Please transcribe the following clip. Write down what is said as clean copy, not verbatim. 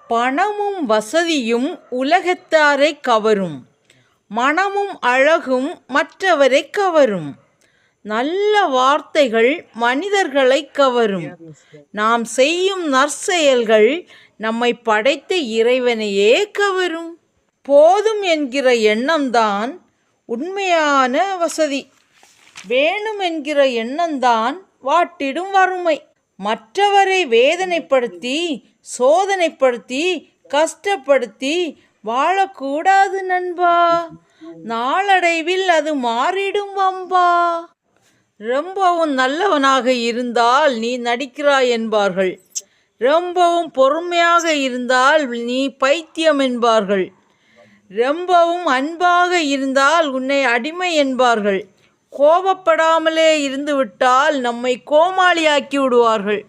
பணமும் வசதியும் உலகத்தாரை கவரும், மனமும் அழகும் மற்றவரை கவரும். நல்ல வார்த்தைகள் மனிதர்களை கவரும். நாம் செய்யும் நற்செயல்கள் நம்மை படைத்த இறைவனையே கவரும். போதும் என்கிற எண்ணம்தான் உண்மையான வசதி. வேணும் என்கிற எண்ணம்தான் வாட்டிடும் வறுமை. மற்றவரை வேதனைப்படுத்தி, சோதனைப்படுத்தி, கஷ்டப்படுத்தி வாழக்கூடாது நண்பா. நாளடைவில் அது மாறிடும் வம்பா. ரொம்பவும் நல்லவனாக இருந்தால் நீ நடிக்கிறாய் என்பார்கள். ரொம்பவும் பொறுமையாக இருந்தால் நீ பைத்தியம் என்பார்கள். ரொம்பவும் அன்பாக இருந்தால் உன்னை அடிமை என்பார்கள். கோபப்படாமலே இருந்துவிட்டால் நம்மை கோமாளியாக்கி விடுவார்கள்.